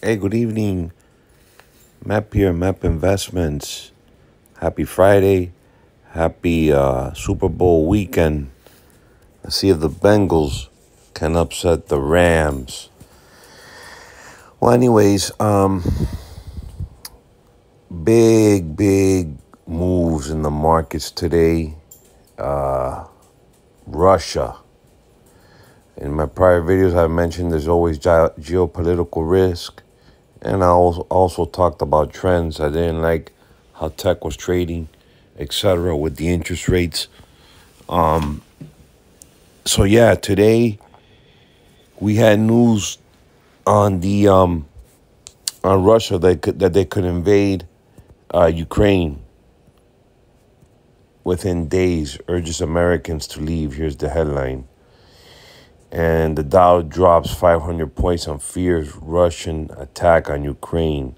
Hey, good evening. Map here, Map Investments. Happy Friday. Happy Super Bowl weekend. Let's see if the Bengals can upset the Rams. Well, anyways, big moves in the markets today. Russia. In my prior videos, I mentioned there's always geopolitical risk. And I also talked about trends. I didn't like how tech was trading, etc., with the interest rates. So yeah, today we had news on the on Russia that they could invade Ukraine within days. Urges Americans to leave. Here's the headline. And the Dow drops 500 points on fears Russian attack on Ukraine.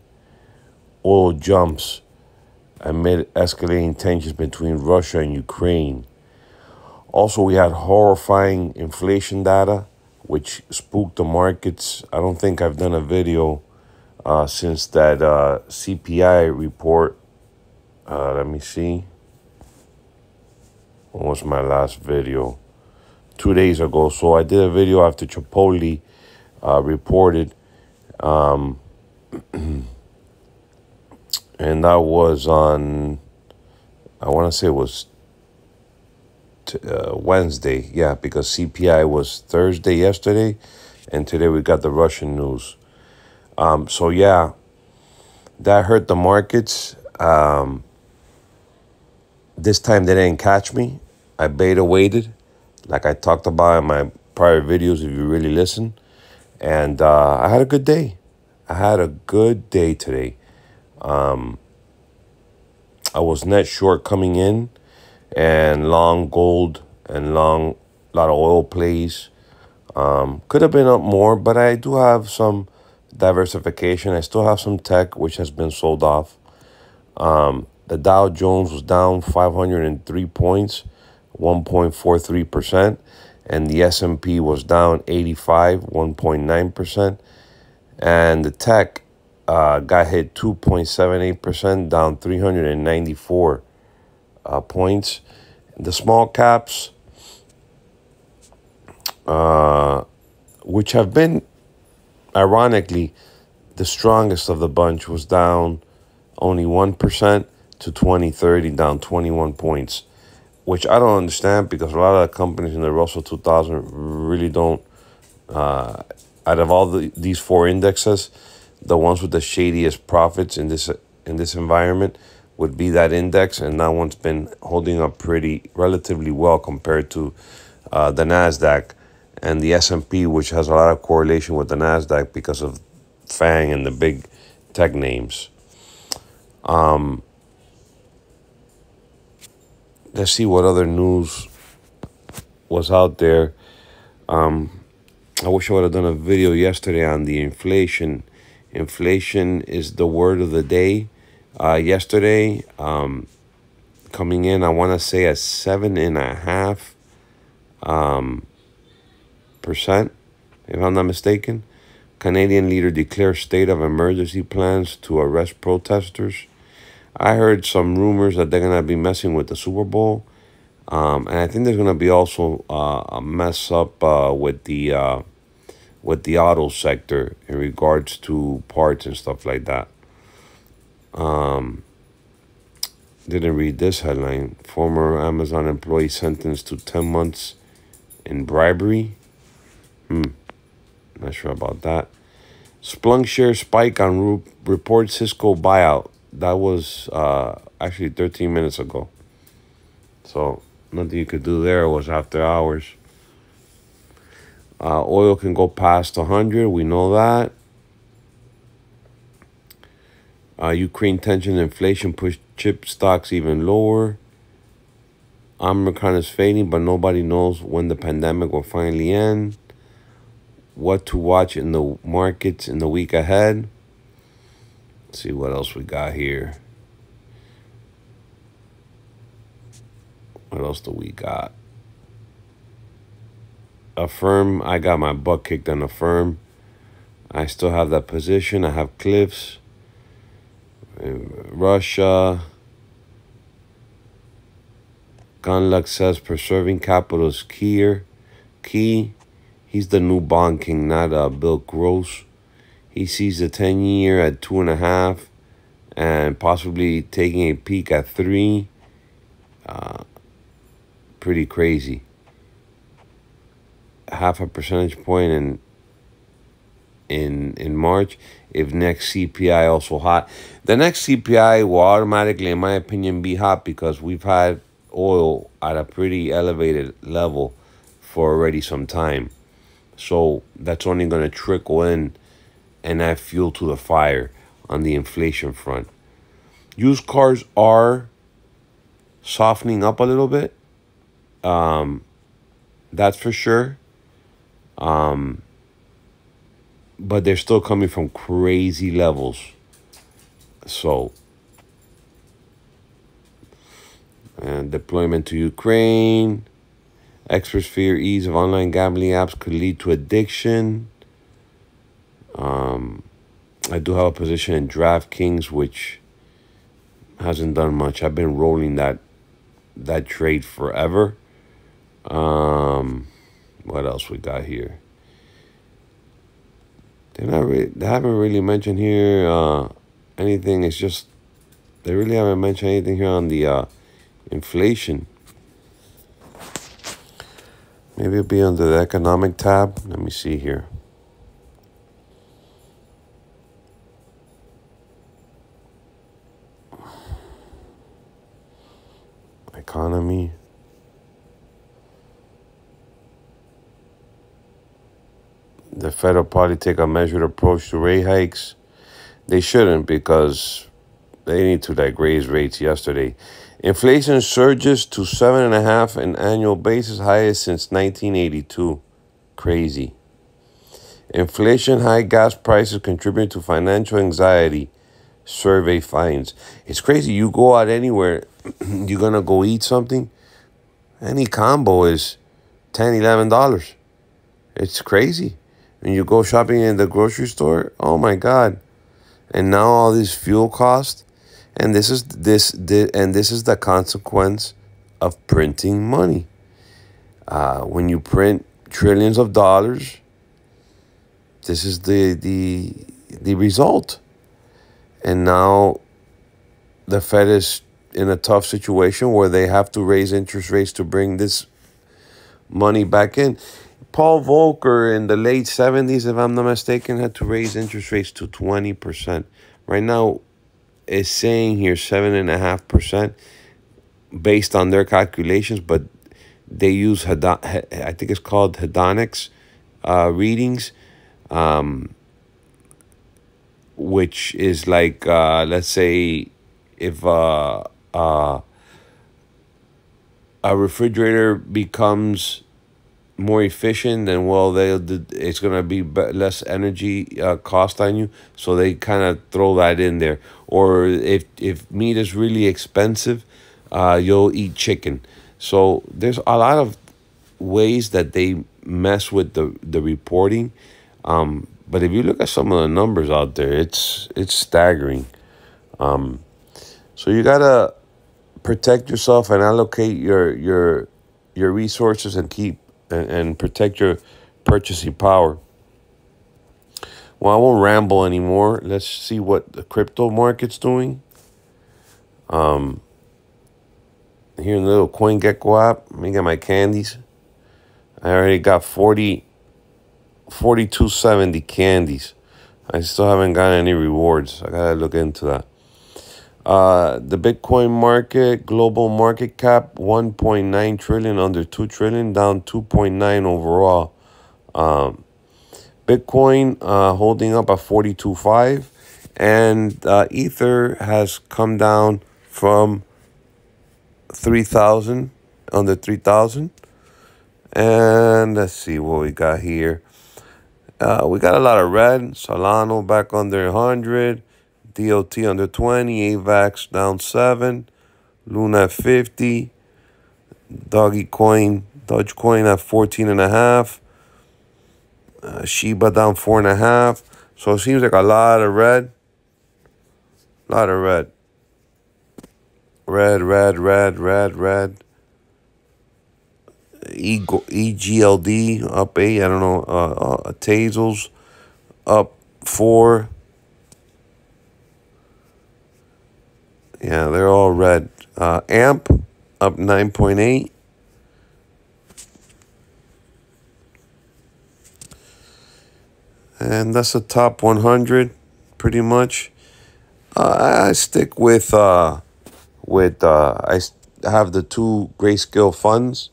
Oil jumps amid escalating tensions between Russia and Ukraine. Also, we had horrifying inflation data, which spooked the markets. I don't think I've done a video since that CPI report. Let me see. What was my last video? 2 days ago. So I did a video after Chipotle reported. And that was on, I want to say it was Wednesday. Yeah, because CPI was Thursday yesterday. And today we got the Russian news. So yeah, that hurt the markets. This time they didn't catch me. I beta waited, like I talked about in my prior videos, if you really listen. And I had a good day. I had a good day today. I was net short coming in and long gold and long a lot of oil plays. Could have been up more, but I do have some diversification. I still have some tech, which has been sold off. The Dow Jones was down 503 points, 1.43%. And the S&P was down 85, 1.9%. And the tech got hit 2.78%, down 394 points. The small caps, which have been, ironically, the strongest of the bunch, was down only 1% to 2030, down 21 points, which I don't understand because a lot of the companies in the Russell 2000 really don't, out of all these four indexes, the ones with the shadiest profits in this environment would be that index, and that one's been holding up relatively well compared to the Nasdaq and the S&P, which has a lot of correlation with the Nasdaq because of FANG and the big tech names. Let's see what other news was out there. I wish I would have done a video yesterday on the inflation. Inflation is the word of the day. Yesterday, coming in, I want to say at 7.5%, if I'm not mistaken. Canadian leader declares state of emergency plans to arrest protesters. I heard some rumors that they're going to be messing with the Super Bowl. And I think there's going to be also a mess up with the auto sector in regards to parts and stuff like that. Didn't read this headline. Former Amazon employee sentenced to 10 months in bribery. Not sure about that. Splunk share spike on report Cisco buyout. That was actually 13 minutes ago. So nothing you could do there. It was after hours. Oil can go past 100. We know that. Ukraine tension and inflation push chip stocks even lower. Omicron is fading, but nobody knows when the pandemic will finally end. What to watch in the markets in the week ahead. Let's see what else we got here. What else do we got? Affirm. I got my butt kicked on Affirm. I still have that position. I have cliffs. Russia. Gunluck says preserving capital is key. He's the new bond king, not Bill Gross. He sees the 10-year at 2.5 and possibly taking a peak at 3. Pretty crazy. Half a percentage point in March. If next CPI also hot, the next CPI will automatically, in my opinion, be hot because we've had oil at a pretty elevated level for already some time. So that's only going to trickle in and add fuel to the fire on the inflation front. Used cars are softening up a little bit. That's for sure. But they're still coming from crazy levels. So, and deployment to Ukraine. Experts fear ease of online gambling apps could lead to addiction. I do have a position in DraftKings, which hasn't done much. I've been rolling that trade forever. What else we got here? They haven't really mentioned here anything. It's just they really haven't mentioned anything here on the inflation. Maybe it'll be under the economic tab. Let me see here. Economy. The Fed will probably take a measured approach to rate hikes. They shouldn't because they need to raise rates yesterday. Inflation surges to 7.5% an annual basis, highest since 1982. Crazy. Inflation, high gas prices contribute to financial anxiety, survey finds. It's crazy. You go out anywhere, you're going to go eat something. Any combo is $10, $11. It's crazy. When you go shopping in the grocery store, oh my God. And now all these fuel costs. And this is the consequence of printing money. When you print trillions of dollars, this is the result. And now the Fed is in a tough situation where they have to raise interest rates to bring this money back in. Paul Volcker in the late 70s, if I'm not mistaken, had to raise interest rates to 20%. Right now, it's saying here 7.5% based on their calculations, but they use, I think it's called hedonics readings, which is like, let's say, if a refrigerator becomes more efficient, then it's gonna be less energy cost on you. So they kind of throw that in there. Or if meat is really expensive, you'll eat chicken. So there's a lot of ways that they mess with the reporting. But if you look at some of the numbers out there, it's staggering. So you gotta protect yourself and allocate your resources and protect your purchasing power. Well, I won't ramble anymore. Let's see what the crypto market's doing. Here in the little CoinGecko app, let me get my candies. I already got 4270 candies. I still haven't got any rewards. I gotta look into that. The Bitcoin market, global market cap, 1.9 trillion, under 2 trillion, down 2.9 overall. Bitcoin holding up at 42.5, and Ether has come down from 3,000, under 3,000. And let's see what we got here. We got a lot of red. Solano back under 100. DOT under 20, AVAX down 7, Luna at 50, Dogecoin at 14.5, Shiba down 4.5, So it seems like a lot of red. A lot of red. Red, red, red, red, red. EGLD up 8. I don't know. Tasels up 4. Yeah, they're all red. AMP up 9.8. And that's the top 100, pretty much. I stick with I have the 2 grayscale funds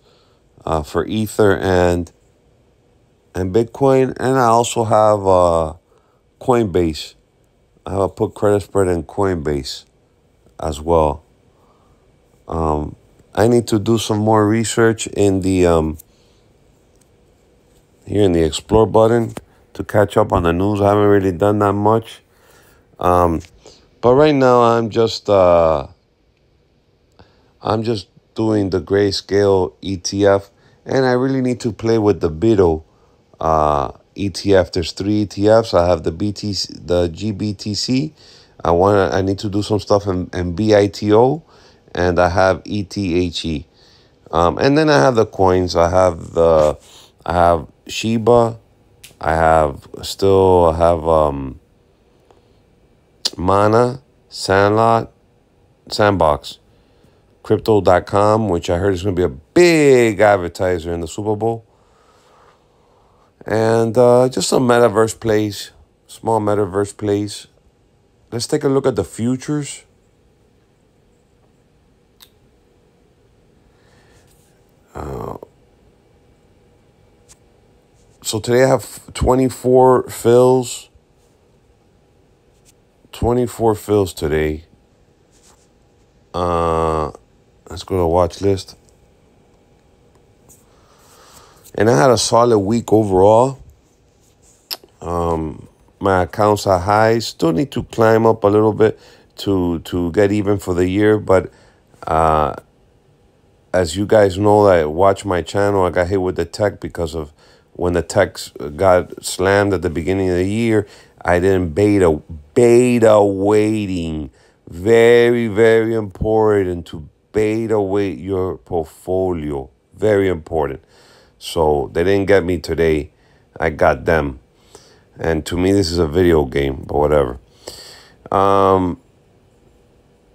for Ether and Bitcoin, and I also have Coinbase. I have a put credit spread in Coinbase as well. I need to do some more research in the here in the Explore button to catch up on the news. I haven't really done that much. But right now I'm just doing the grayscale ETF, and I really need to play with the BITO ETF. There's 3 ETFs. I have the GBTC. I need to do some stuff in BITO, and I have ETHE. And then I have the coins. I have Shiba. I have Mana, Sandbox, Crypto.com, which I heard is going to be a big advertiser in the Super Bowl. And just some metaverse plays, small metaverse plays. Let's take a look at the futures. So today I have 24 fills. 24 fills today. Let's go to watch list. And I had a solid week overall. My accounts are high. Still need to climb up a little bit to get even for the year. But as you guys know that watch my channel, I got hit with the tech because of when the techs got slammed at the beginning of the year. I didn't beta weighting. Very, very important to beta weight your portfolio. Very important. So they didn't get me today. I got them. And to me, this is a video game, but whatever.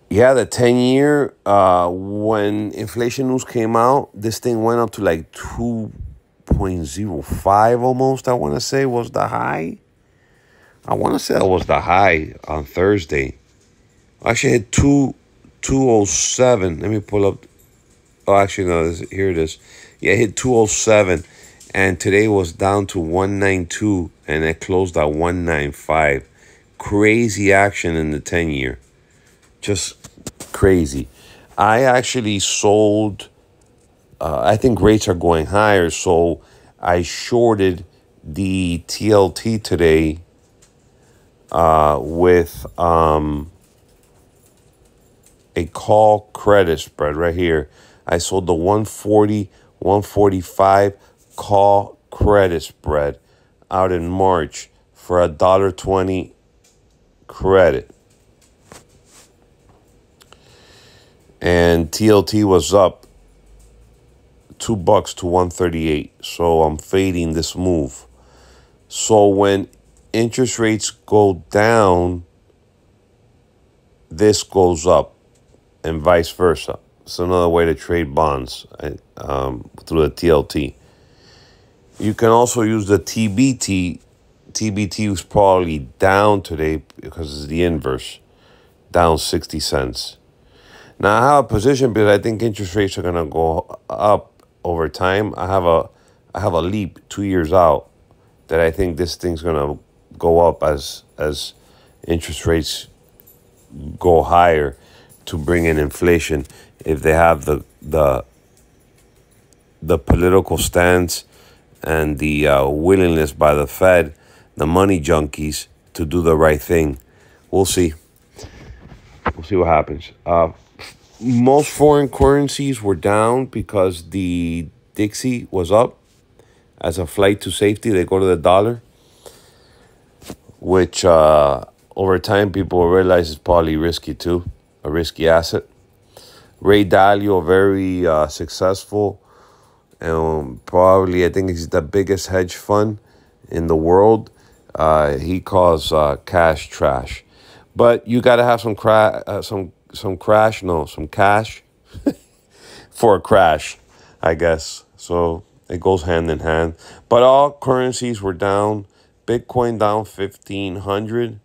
Yeah, the 10-year, when inflation news came out, this thing went up to like 2.05 almost, I want to say, was the high. I want to say that was the high on Thursday. I actually hit 207. Let me pull up. Oh, actually, no, here it is. Yeah, it hit 207. And today was down to 192. And it closed at 195. Crazy action in the 10-year. Just crazy. I actually sold. I think rates are going higher. So I shorted the TLT today with a call credit spread right here. I sold the 140, 145 call credit spread out in March for $1.20 credit. And TLT was up $2 to 138. So I'm fading this move. So when interest rates go down, this goes up, and vice versa. It's another way to trade bonds through the TLT. You can also use the TBT. TBT was probably down today because it's the inverse, down 60 cents. Now I have a position because I think interest rates are gonna go up over time. I have a leap 2 years out that I think this thing's gonna go up as interest rates go higher to bring in inflation if they have the political stance and the willingness by the Fed, the money junkies, to do the right thing. We'll see. We'll see what happens. Most foreign currencies were down because the Dixie was up as a flight to safety. They go to the dollar. which over time people will realize is probably risky too, a risky asset. Ray Dalio, very successful, and probably I think he's the biggest hedge fund in the world. He calls cash trash, but you got to have some cash for a crash, I guess. So it goes hand in hand. But all currencies were down. Bitcoin down 1,500.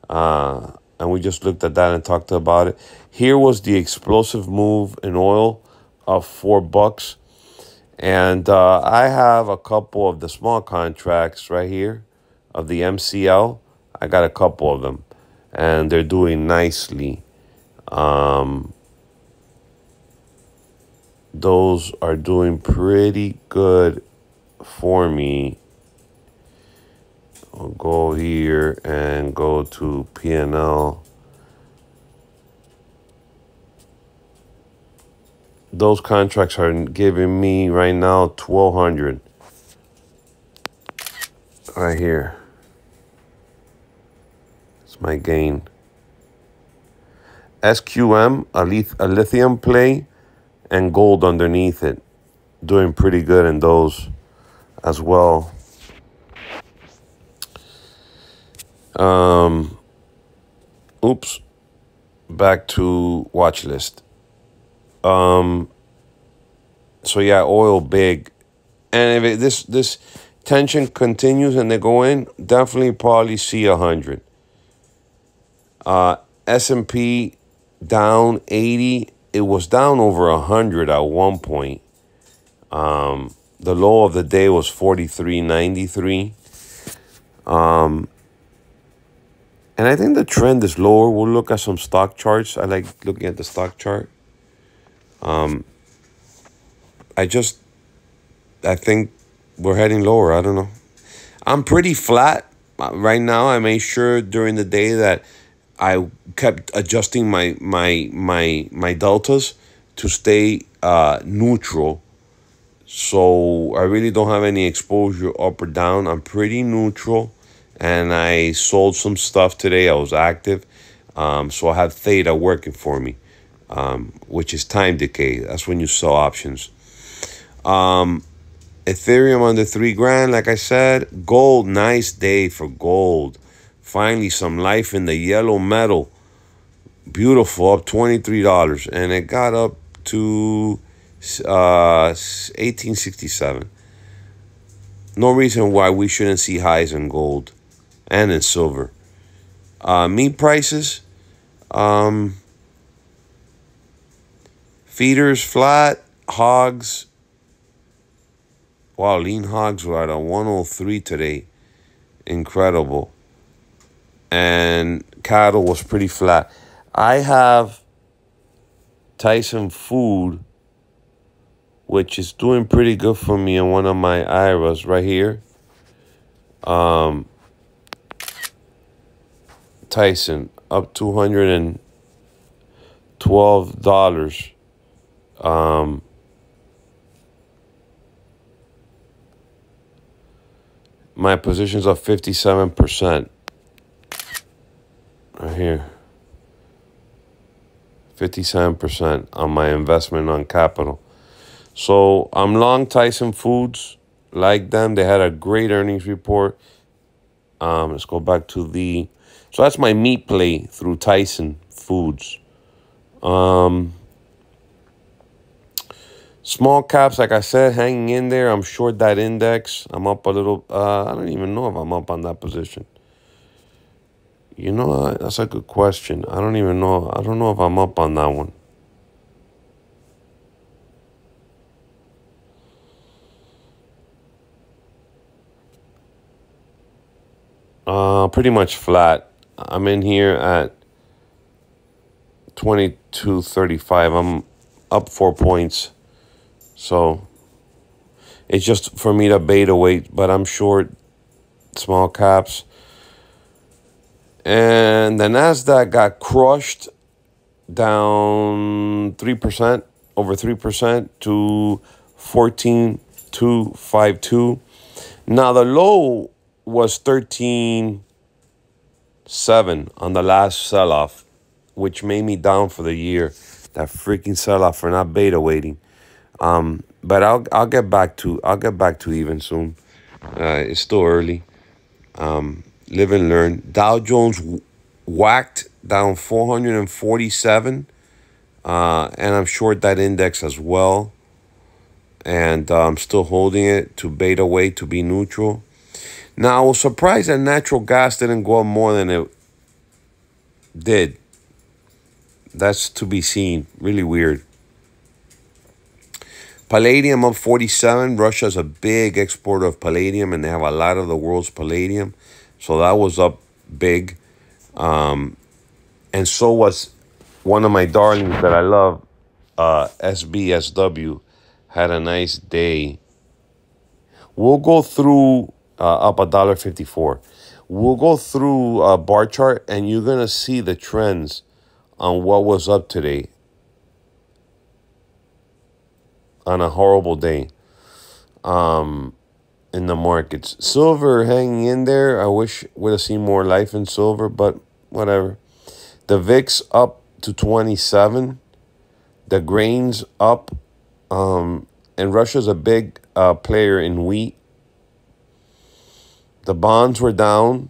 And we just looked at that and talked about it. Here was the explosive move in oil of $4. And I have a couple of the small contracts right here of the MCL. I got a couple of them, and they're doing nicely. Those are doing pretty good for me. I'll go here and go to P&L. Those contracts are giving me right now 1,200 right here. It's my gain. SQM, a lithium play, and gold underneath it. Doing pretty good in those as well. Oops. Back to watch list. So yeah, oil big. And if this tension continues and they go in, definitely probably see 100. S&P down 80. It was down over 100 at one point. The low of the day was 43.93. And I think the trend is lower. We'll look at some stock charts. I like looking at the stock chart. I think we're heading lower. I don't know. I'm pretty flat right now. I made sure during the day that I kept adjusting my deltas to stay neutral. So I really don't have any exposure up or down. I'm pretty neutral. And I sold some stuff today. I was active. So I have theta working for me, which is time decay. That's when you sell options. Ethereum under $3,000, like I said. Gold, nice day for gold. Finally, some life in the yellow metal. Beautiful, up $23. And it got up to 1867. No reason why we shouldn't see highs in gold and in silver. Meat prices. Feeders flat. Hogs. Wow, lean hogs were at a 103 today. Incredible. And cattle was pretty flat. I have Tyson Food, which is doing pretty good for me in one of my IRAs right here. Tyson up $212. My position's up 57%. Right here. 57% on my investment on capital. So I'm long Tyson Foods. Like them. They had a great earnings report. Let's go back to so that's my meat play through Tyson Foods. Small caps, like I said, hanging in there. I'm short that index. I'm up a little. I don't even know if I'm up on that position. You know, that's a good question. I don't even know. I don't know if I'm up on that one. Pretty much flat. I'm in here at 22.35. I'm up 4 points. So it's just for me to beta weight, but I'm short small caps. And the NASDAQ got crushed down 3%, over 3% to 14,252. Now the low was 13. 7 on the last sell-off, which made me down for the year. That freaking sell-off for not beta waiting. But I'll get back to even soon. It's still early. Live and learn. Dow Jones whacked down 447, and I'm short that index as well. And I'm still holding it to beta weight to be neutral. Now, I was surprised that natural gas didn't go up more than it did. That's to be seen. Really weird. Palladium up 47. Russia's a big exporter of palladium, and they have a lot of the world's palladium. So that was up big. And so was one of my darlings that I love, SBSW, had a nice day. We'll go through up $1.54. We'll go through a bar chart, and you're going to see the trends on what was up today on a horrible day in the markets. Silver hanging in there. I wish would have seen more life in silver, but whatever. The VIX up to 27. The grains up. And Russia's a big player in wheat. The bonds were down.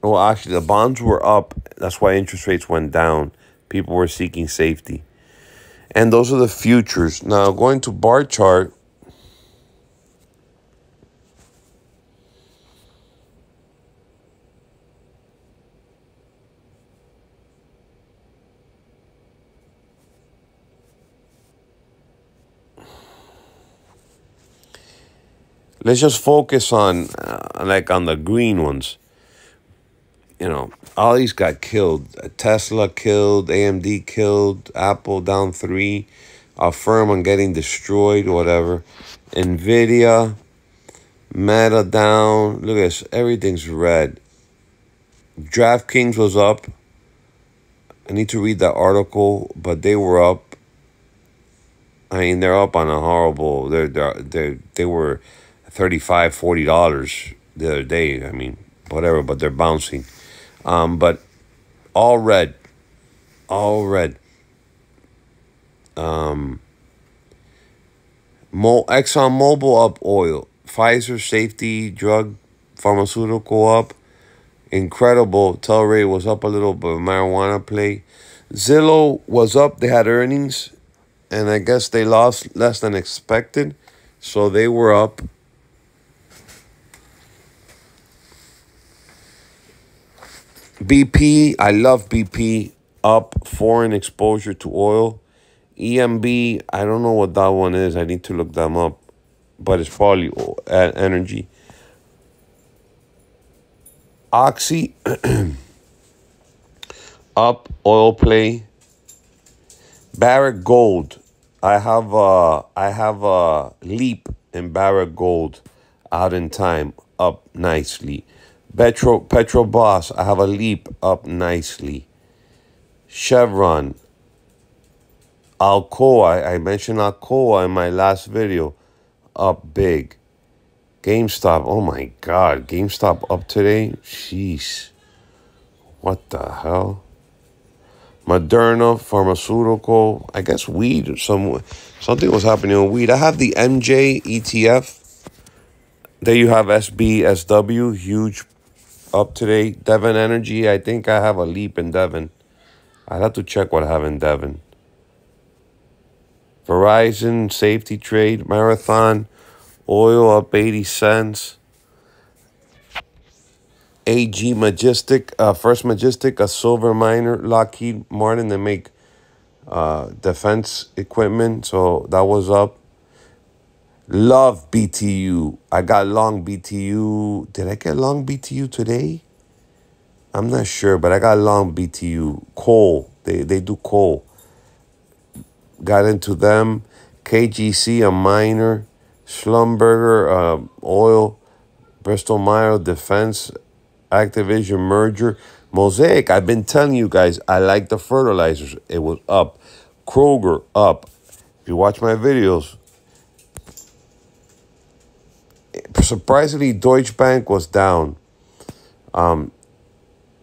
Well, actually, the bonds were up. That's why interest rates went down. People were seeking safety. And those are the futures. Now, going to bar chart. Let's just focus on, on the green ones. You know, all these got killed. Tesla killed, AMD killed, Apple down 3, Affirm getting destroyed, whatever. Nvidia, Meta down. Look at this, everything's red. DraftKings was up. I need to read that article, but they were up. I mean, they're up on a horrible. They were $35, $40 the other day. I mean, whatever, but they're bouncing. But all red. All red. ExxonMobil up oil. Pfizer safety drug pharmaceutical up. Incredible. Telray was up a little, but marijuana play. Zillow was up. They had earnings, and I guess they lost less than expected, so they were up. BP, I love BP, up. Foreign exposure to oil. EMB, I don't know what that one is. I need to look them up, but it's probably energy. Oxy, up. Oil play. Barrick Gold, I have a leap in Barrick Gold out in time, up nicely. Petrobras, I have a leap up nicely. Chevron, Alcoa, I mentioned Alcoa in my last video, up big. GameStop, oh my God, GameStop up today? Jeez. What the hell? Moderna, pharmaceutical, I guess weed or something was happening with weed. I have the MJ ETF. There you have SBSW, huge up today. Devon Energy, I think I have a leap in Devon. I'd have to check what I have in Devon. Verizon, safety trade, Marathon, oil up 80 cents. AG Majestic, First Majestic, a silver miner. Lockheed Martin, they make defense equipment, so that was up. Love BTU. I got long BTU. Did I get long BTU today? I'm not sure, but I got long BTU. Coal. They do coal. Got into them. KGC, a miner. Schlumberger, oil. Bristol Myers, defense. Activision merger. Mosaic, I've been telling you guys, I like the fertilizers. It was up. Kroger, up. If you watch my videos, surprisingly, Deutsche Bank was down.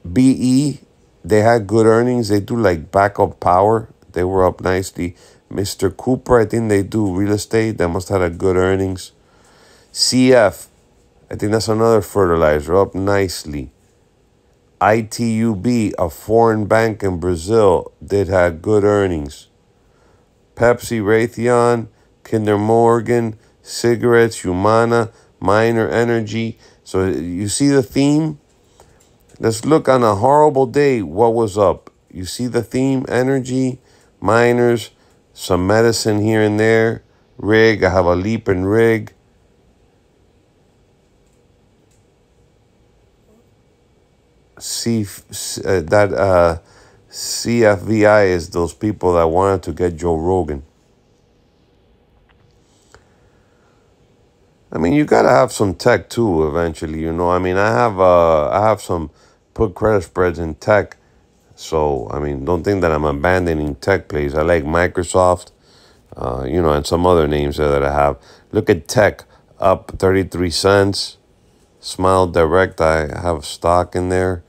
BE, they had good earnings. They do like backup power. They were up nicely. Mr. Cooper, I think they do real estate. They must have had a good earnings. CF, I think that's another fertilizer, up nicely. ITUB, a foreign bank in Brazil, did have good earnings. Pepsi, Raytheon, Kinder Morgan, cigarettes, Humana, Minor Energy. So you see the theme? Let's look on a horrible day. What was up? You see the theme? Energy, miners, some medicine here and there. Rig, I have a leap in rig. CFVI is those people that wanted to get Joe Rogan. I mean, you gotta have some tech too eventually, you know. I mean, I have some put credit spreads in tech. So, I mean, don't think that I'm abandoning tech plays. I like Microsoft, and some other names there that I have. Look at tech, up 33 cents. Smile Direct, I have stock in there,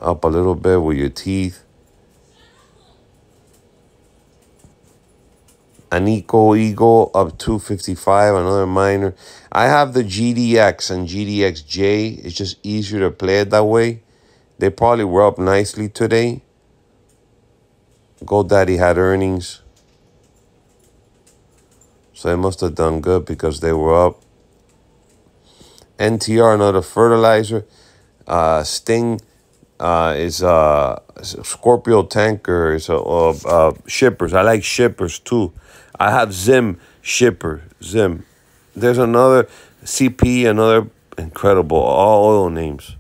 up a little bit with your teeth. Anico Eagle, up 255, another minor. I have the GDX and GDXJ. It's just easier to play it that way. They probably were up nicely today. GoDaddy had earnings. So they must have done good because they were up. NTR, another fertilizer. Sting is Scorpio Tanker. Is shippers. I like shippers too. I have Zim shipper. Zim. There's another CP, another incredible, all oil names.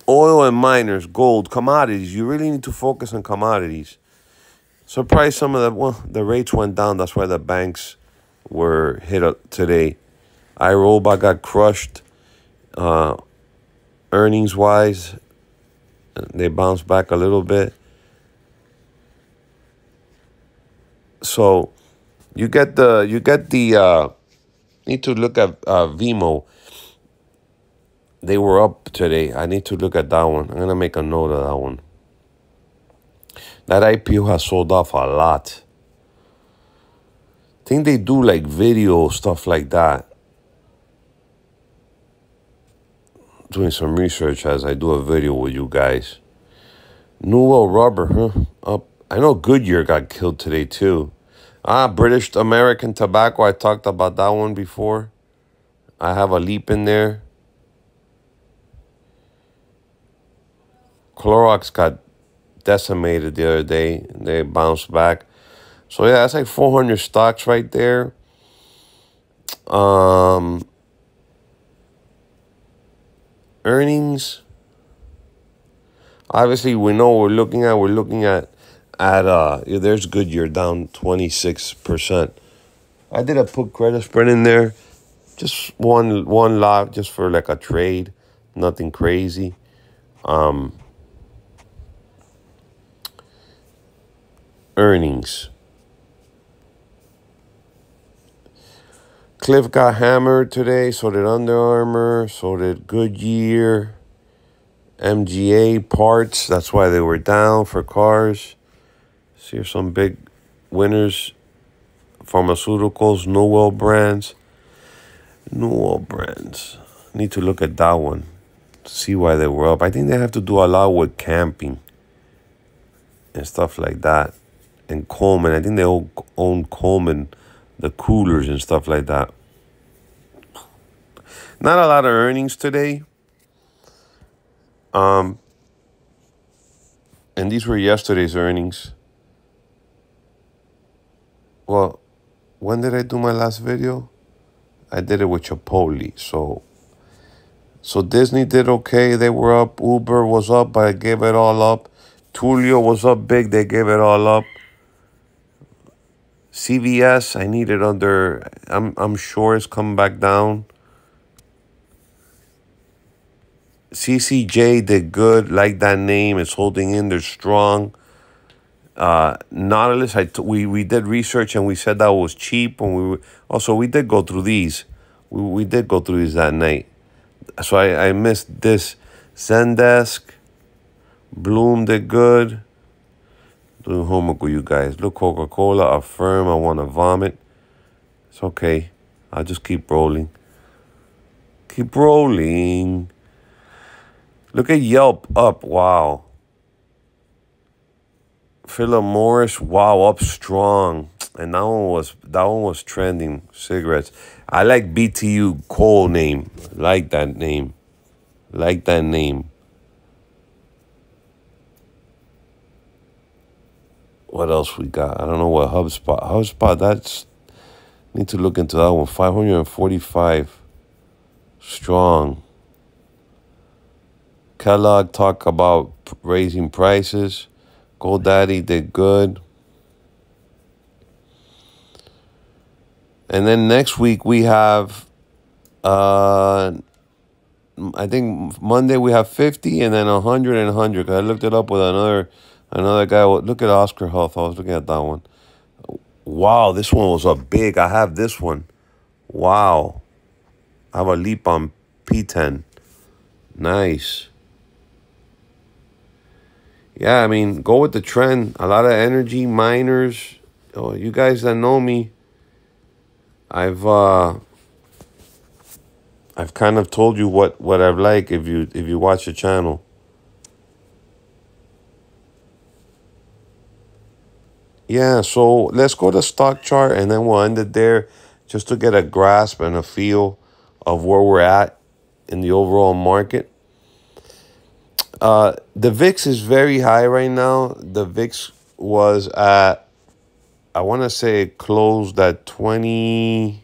Oil and miners, gold, commodities. You really need to focus on commodities. Surprised some of the rates went down. That's why the banks were hit up today. iRobot got crushed earnings wise. They bounced back a little bit. So you get the need to look at Vimo. They were up today. I need to look at that one. I'm gonna make a note of that one. That IPO has sold off a lot. I think they do like video stuff like that. Doing some research as I do a video with you guys. Newell Rubber, huh? Up. I know Goodyear got killed today too. British American Tobacco. I talked about that one before. I have a leap in there. Clorox got decimated the other day. They bounced back. So yeah, that's like 400 stocks right there. Earnings. Obviously, we know what we're looking at. We're looking at there's Goodyear down 26%. I did a put credit spread in there. Just one lot just for like a trade. Nothing crazy. Earnings. Cliff got hammered today. So did Under Armour. So did Goodyear. MGA parts. That's why they were down for cars. See, here's some big winners. Pharmaceuticals. Newell Brands. Need to look at that one. See why they were up. I think they have to do a lot with camping and stuff like that. And Coleman. I think they own Coleman, the coolers and stuff like that. Not a lot of earnings today. And these were yesterday's earnings. Well, when did I do my last video? I did it with Chipotle. So Disney did okay. They were up. Uber was up, but I gave it all up. Tulio was up big. They gave it all up. CVS, I need it under. I'm sure it's come back down. CCJ did good. Like that name. It's holding in. They're strong. Nautilus, we did research and we said that was cheap. And we did go through these. We did go through these that night. So I missed this Zendesk, Bloom did good. Doing homework with you guys. Look, Coca-Cola, Affirm, I want to vomit. It's okay. I'll just keep rolling. Keep rolling. Look at Yelp up. Wow. Philip Morris, wow, up strong. And that one was trending. Cigarettes. I like BTU Cole name. Like that name. Like that name. What else we got? I don't know what HubSpot. HubSpot, that's need to look into that one. 545 strong. Kellogg talk about raising prices. GoDaddy did good. And then next week we have, I think Monday we have 50 and then 100 and 100. 'Cause I looked it up with another guy. Look at Oscar Health. I was looking at that one. Wow, this one was a big. I have this one. Wow. I have a leap on P10. Nice. Yeah, I mean, go with the trend. A lot of energy miners. Oh, you guys that know me, I've kind of told you what I like if you watch the channel. Yeah, so let's go to stock chart and then we'll end it there just to get a grasp and a feel of where we're at in the overall market. The VIX is very high right now. The VIX was at, I want to say it closed at 20,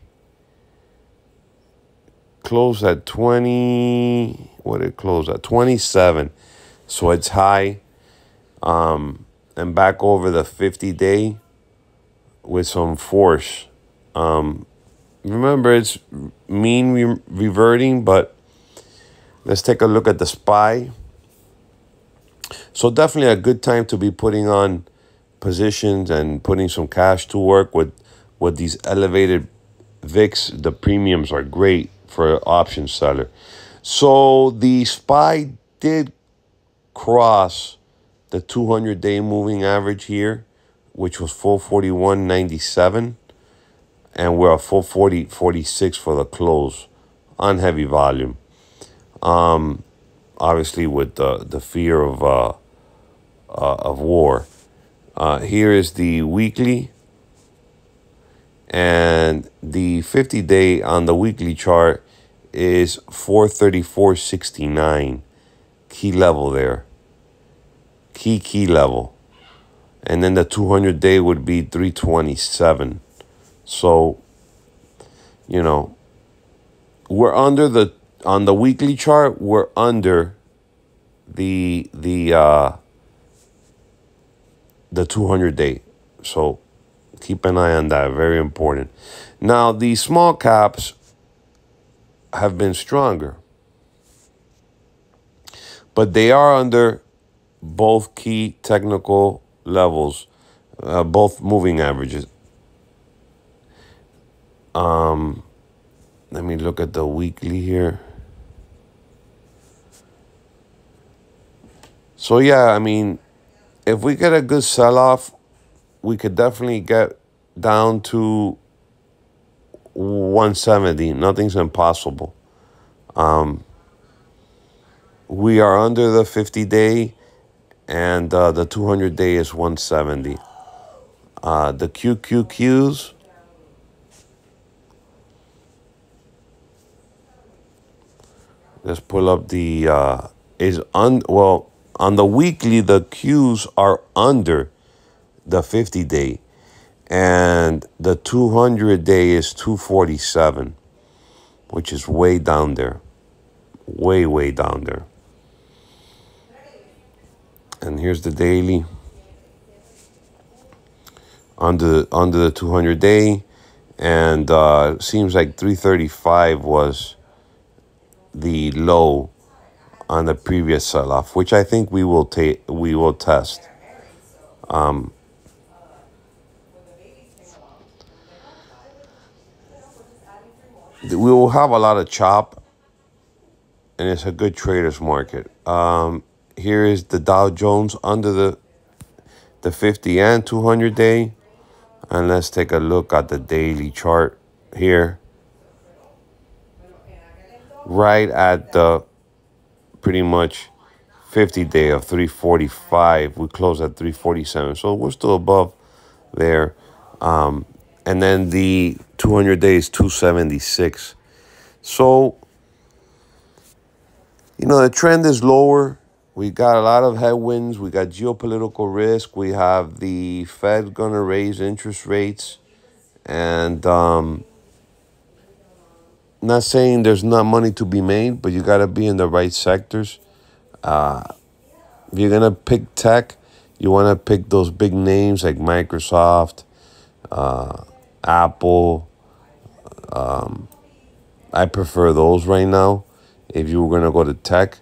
what did it close at? 27. So it's high. And back over the 50-day with some force. Remember, it's mean reverting, but let's take a look at the SPY. So definitely a good time to be putting on positions and putting some cash to work with these elevated VIX. The premiums are great for an option seller. So the SPY did cross the 200-day moving average here, which was 441.97, and we're at 440.46 for the close on heavy volume. Obviously with the fear of war. Here is the weekly, and the 50-day on the weekly chart is 434.69. Key level there. Key level. And then the 200-day would be 327. So, you know, we're under on the weekly chart, we're under the 200-day. So keep an eye on that. Very important. Now, the small caps have been stronger, but they are under both key technical levels, both moving averages. Let me look at the weekly here. So yeah, I mean, if we get a good sell-off, we could definitely get down to 170. Nothing's impossible. We are under the 50-day, and the 200-day is 170. The QQQs, let's pull up the on the weekly, the Qs are under the 50-day, and the 200-day is 247, which is way down there. Way down there. And here's the daily. Under the 200-day, and seems like 335 was the low on the previous sell-off, which I think we will test. We will have a lot of chop and it's a good trader's market. Here is the Dow Jones under the 50 and 200 day. And let's take a look at the daily chart here. Right at the pretty much 50 day of 345. We close at 347. So we're still above there. And then the 200 days 276. So, the trend is lower. We got a lot of headwinds. We got geopolitical risk. We have the Fed going to raise interest rates. And not saying there's not money to be made, but you got to be in the right sectors. If you're going to pick tech, you want to pick those big names like Microsoft, Apple. I prefer those right now if you were going to go to tech.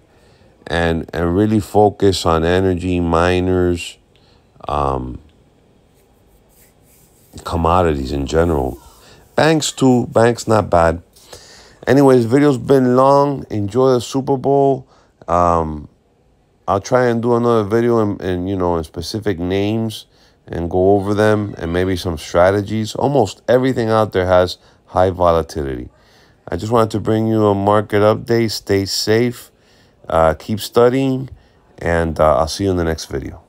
And really focus on energy, miners, commodities in general. Banks too. Banks not bad. Anyways, video's been long. Enjoy the Super Bowl. I'll try and do another video in specific names and go over them and maybe some strategies. Almost everything out there has high volatility. I just wanted to bring you a market update. Stay safe. Keep studying. And I'll see you in the next video.